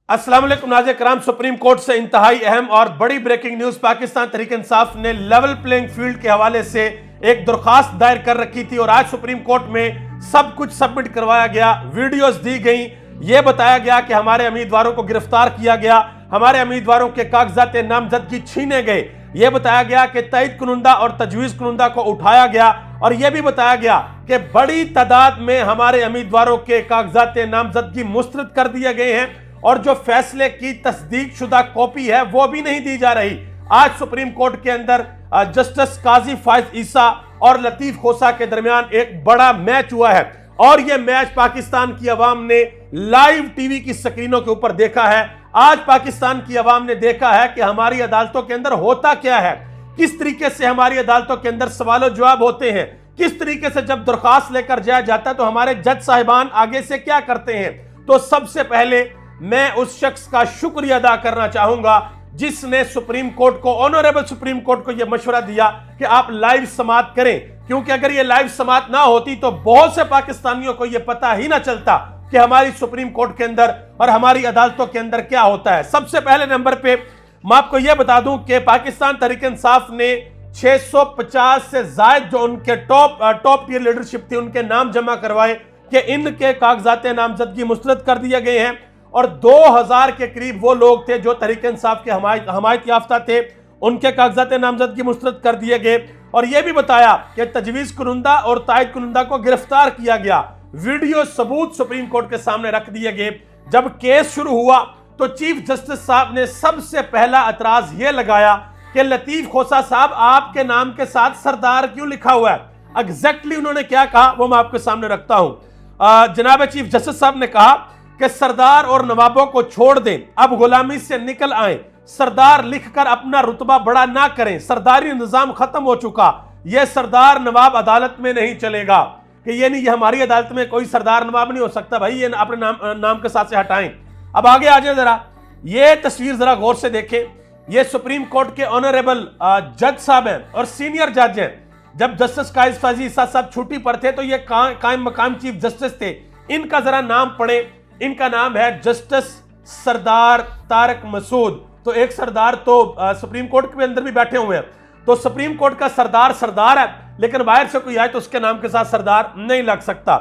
अस्सलाम वालेकुम नाज़रीन कराम। सुप्रीम कोर्ट से इंतहाई अहम और बड़ी ब्रेकिंग न्यूज। पाकिस्तान तहरीक इंसाफ ने लेवल प्लेइंग फील्ड के हवाले से एक दरखास्त दायर कर रखी थी और आज सुप्रीम कोर्ट में सब कुछ सबमिट करवाया गया, वीडियोस दी गई, यह बताया गया कि हमारे उम्मीदवारों को गिरफ्तार किया गया, हमारे उम्मीदवारों के कागजात नामजदगी छीने गए, यह बताया गया कि तइद कुनुंदा और तजवीज़ कुनुंदा को उठाया गया और यह भी बताया गया कि बड़ी तादाद में हमारे उम्मीदवारों के कागजात नामजदगी मुस्तरद कर दिए गए हैं और जो फैसले की तस्दीक शुदा कॉपी है वो भी नहीं दी जा रही। आज सुप्रीम कोर्ट के अंदर जस्टिस काजी फाइज ईसा और लतीफ खोसा के दरमियान एक बड़ा मैच हुआ है और यह मैच पाकिस्तान की आवाम ने लाइव टीवी की स्क्रीनों के ऊपर देखा है। आज पाकिस्तान की आवाम ने देखा है कि हमारी अदालतों के अंदर होता क्या है, किस तरीके से हमारी अदालतों के अंदर सवाल जवाब होते हैं, किस तरीके से जब दरखास्त लेकर जाया जाता है तो हमारे जज साहिबान आगे से क्या करते हैं। तो सबसे पहले मैं उस शख्स का शुक्रिया अदा करना चाहूंगा जिसने सुप्रीम कोर्ट को, ऑनरेबल सुप्रीम कोर्ट को यह मशवरा दिया कि आप लाइव समाअत करें, क्योंकि अगर यह लाइव समाअत ना होती तो बहुत से पाकिस्तानियों को यह पता ही ना चलता कि हमारी सुप्रीम कोर्ट के अंदर और हमारी अदालतों के अंदर क्या होता है। सबसे पहले नंबर पे मैं आपको यह बता दूं कि पाकिस्तान तहरीक इंसाफ ने 650 से ज्यादा जो उनके टॉप टियर लीडरशिप थी उनके नाम जमा करवाए कि इनके कागजात नामजदगी मुस्तरद कर दिए गए हैं और 2000 के करीब वो लोग थे जो तहरीक इंसाफ के हमायत याफ्ता थे, उनके कागजात नामजदगी मुस्तरद कर दिए गए और यह भी बताया कि तजवीज़ कुनुंदा और तइद कुनुंदा को गिरफ्तार किया गया। वीडियो सबूत सुप्रीम कोर्ट के सामने रख दिए गए। जब केस शुरू हुआ तो चीफ जस्टिस साहब ने सबसे पहला एतराज यह लगाया कि लतीफ खोसा साहब आपके नाम के साथ सरदार क्यों लिखा हुआ है। एग्जैक्टली उन्होंने क्या कहा वो मैं आपके सामने रखता हूं। जनाब चीफ जस्टिस साहब ने कहा कि सरदार और नवाबों को छोड़ दें, अब गुलामी से निकल आए, सरदार लिखकर अपना रुतबा बड़ा ना करें, सरदारी निजाम खत्म हो चुका, यह सरदार नवाब अदालत में नहीं चलेगा। कि ये नहीं, ये हमारी अदालत में कोई सरदार नवाब नहीं हो सकता भाई, ये अपने नाम के साथ से हटाएं। अब आगे आ जाए, जरा ये तस्वीर जरा गौर से देखें। ये सुप्रीम कोर्ट के ऑनरेबल जज साहब हैं और सीनियर जज हैं। जब जस्टिस काजी फाइज ईसा साहब छुट्टी पर थे तो ये कायम मकाम चीफ जस्टिस थे। इनका जरा नाम पढ़े, इनका नाम है जस्टिस सरदार तारक मसूद। तो एक सरदार तो सुप्रीम कोर्ट के अंदर भी बैठे हुए हैं, तो सुप्रीम कोर्ट का सरदार सरदार है, लेकिन बाहर से कोई आए तो उसके नाम के साथ सरदार नहीं लग सकता।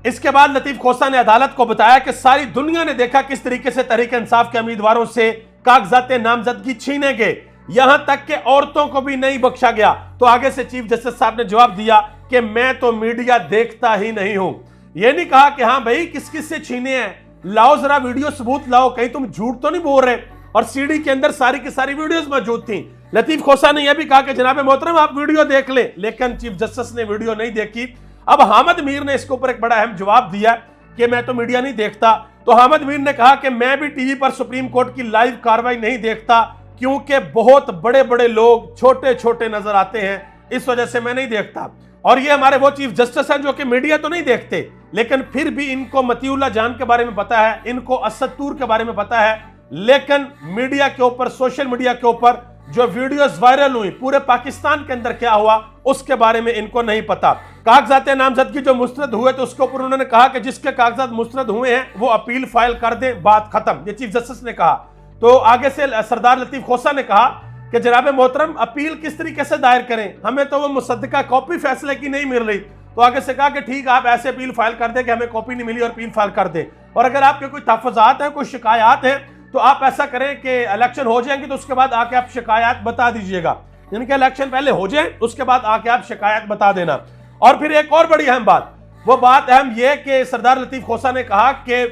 इसके बाद लतीफ खोसा ने अदालत को बताया कि सारी दुनिया ने देखा किस तरीके से तहरीक इंसाफ के उम्मीदवारों से कागजात नामजदगी छीने गए, यहां तक कि औरतों को भी नहीं बख्शा गया। तो आगे से चीफ जस्टिस साहब ने जवाब दिया कि मैं तो मीडिया देखता ही नहीं हूं। यह नहीं कहा कि हाँ भाई किस किस से छीने हैं, लाओ जरा वीडियो सबूत लाओ, कहीं तुम झूठ तो नहीं बोल रहे। और सीडी के अंदर सारी की सारी वीडियोस मौजूद थी। लतीफ खोसा ने यह भी कहा कि जनाब मोहतरम आप वीडियो देख ले, लेकिन चीफ जस्टिस ने वीडियो नहीं देखी। अब हामिद मीर ने इसके ऊपर एक बड़ा अहम जवाब दिया कि मैं तो मीडिया नहीं देखता। तो हामिद मीर ने कहा कि मैं भी टीवी पर सुप्रीम कोर्ट की लाइव कार्रवाई नहीं देखता क्योंकि बहुत बड़े बड़े लोग छोटे छोटे नजर आते हैं, इस वजह से मैं नहीं देखता। और ये हमारे वो चीफ जस्टिस हैं जो कि मीडिया तो नहीं देखते, लेकिन फिर भी इनको मतीउल्लाह जान के बारे में पता है, इनको असद तूर के बारे में पता है, लेकिन मीडिया के ऊपर, सोशल मीडिया के ऊपर जो वीडियोस वायरल हुई, पूरे पाकिस्तान के अंदर क्या हुआ उसके बारे में इनको नहीं पता। कागजात नामजदगी जो मुस्तरद हुए तो उसके ऊपर उन्होंने कहा कि जिसके कागजात मुस्तरद हुए हैं वो अपील फाइल कर दे, बात खत्म, ये चीफ जस्टिस ने कहा। तो आगे से सरदार लतीफ खोसा ने कहा कि जनाब मोहतरम अपील किस तरीके से दायर करें, हमें तो वो मुसद्दका कॉपी फैसले की नहीं मिल रही। तो आगे से कहा कि ठीक आप ऐसे अपील फाइल कर दे कि हमें कॉपी नहीं मिली और अपील फाइल कर दे। और अगर आपके कोई तहफ़्फ़ुज़ात हैं, कोई शिकायत हैं, तो आप ऐसा करें कि इलेक्शन हो जाएंगे तो उसके बाद आके आप शिकायत बता दीजिएगा, यानी कि इलेक्शन पहले हो जाए उसके बाद आके आप शिकायत बता देना। और फिर एक और बड़ी अहम बात, वो बात अहम यह कि सरदार लतीफ खोसा ने कहा कि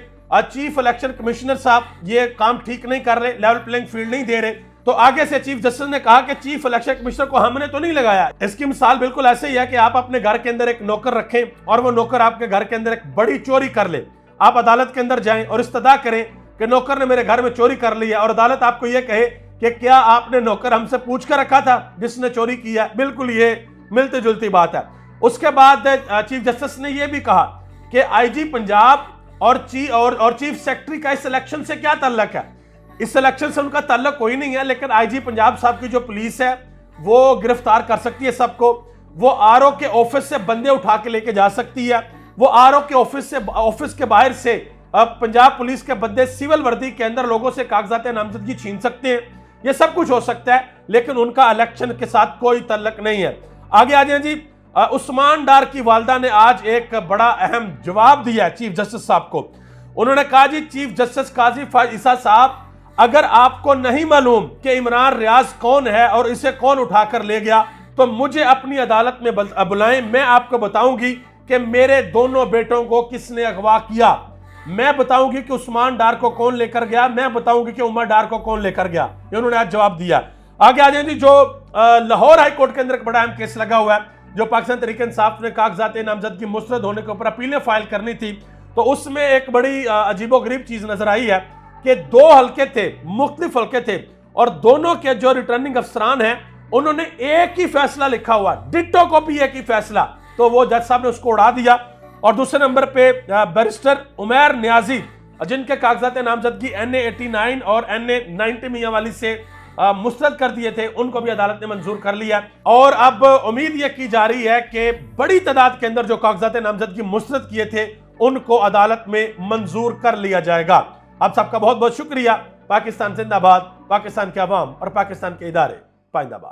चीफ इलेक्शन कमिश्नर साहब ये काम ठीक नहीं कर रहे, लेवल प्लेइंग फील्ड नहीं दे रहे। तो आगे से चीफ जस्टिस ने कहा कि चीफ इलेक्शन कमिश्नर को हमने तो नहीं लगाया। इसकी मिसाल बिल्कुल ऐसे ही है कि आप अपने घर के अंदर एक नौकर रखें और वो नौकर आपके घर के अंदर एक बड़ी चोरी कर ले, आप अदालत के अंदर जाएं और इस्तदा करें कि नौकर ने मेरे घर में चोरी कर ली है, और अदालत आपको यह कहे कि क्या आपने नौकर हमसे पूछ कर रखा था जिसने चोरी किया। बिल्कुल ये मिलती जुलती बात है। उसके बाद चीफ जस्टिस ने यह भी कहा कि आईजी पंजाब और चीफ सेक्रेटरी का इस इलेक्शन से क्या ताल्लुक है। इस इलेक्शन से उनका ताल्लुक कोई नहीं है, लेकिन आईजी पंजाब साहब की जो पुलिस है वो गिरफ्तार कर सकती है सबको, वो आरओ के ऑफिस से बंदे उठा के लेके जा सकती है, वो आरओ के ऑफिस के बाहर से अब पंजाब पुलिस के बंदे सिविल वर्दी के अंदर लोगों से कागजात नामजदगी छीन सकते हैं, ये सब कुछ हो सकता है, लेकिन उनका इलेक्शन के साथ कोई ताल्लुक नहीं है। आगे आ जाए जी। उस्मान डार की वालदा ने आज एक बड़ा अहम जवाब दिया है चीफ जस्टिस साहब को। उन्होंने कहा जी, चीफ जस्टिस काजी फायज ईसा साहब, अगर आपको नहीं मालूम कि इमरान रियाज कौन है और इसे कौन उठाकर ले गया, तो मुझे अपनी अदालत में बुलाएं, मैं आपको बताऊंगी कि मेरे दोनों बेटों को किसने अगवा किया। मैं बताऊंगी कि उस्मान डार को कौन लेकर गया, मैं बताऊंगी कि उमर डार को कौन लेकर गया। ये उन्होंने आज जवाब दिया। आगे आ जाए जी। जो लाहौर हाई कोर्ट के अंदर एक बड़ा अहम केस लगा हुआ है, जो पाकिस्तान तहरीक इंसाफ ने कागजात नामजदगी मुस्तरद होने के ऊपर अपीलें फाइल करनी थी, तो उसमें एक बड़ी अजीबोगरीब चीज नजर आई है कि 2 हल्के थे, मुख्तलिफ हल्के थे, और दोनों के जो रिटर्निंग अफसरान हैं उन्होंने एक ही फैसला लिखा हुआ, डिट्टो कॉपी एक ही फैसला, तो वो जज साहब ने उसको उड़ा दिया। और दूसरे नंबर पे बैरिस्टर उमैर नियाजी, जिनके कागजात नामजदगी NA 89 और NA 90 मियां वाली से मुस्तरद कर दिए थे, उनको भी अदालत ने मंजूर कर लिया। और अब उम्मीद यह की जा रही है कि बड़ी तादाद के अंदर जो कागजात नामजदगी मुस्तरद किए थे उनको अदालत में मंजूर कर लिया जाएगा। आप सबका बहुत बहुत शुक्रिया। पाकिस्तान जिंदाबाद, पाकिस्तान के अवाम और पाकिस्तान के इदारे पाइंदाबाद।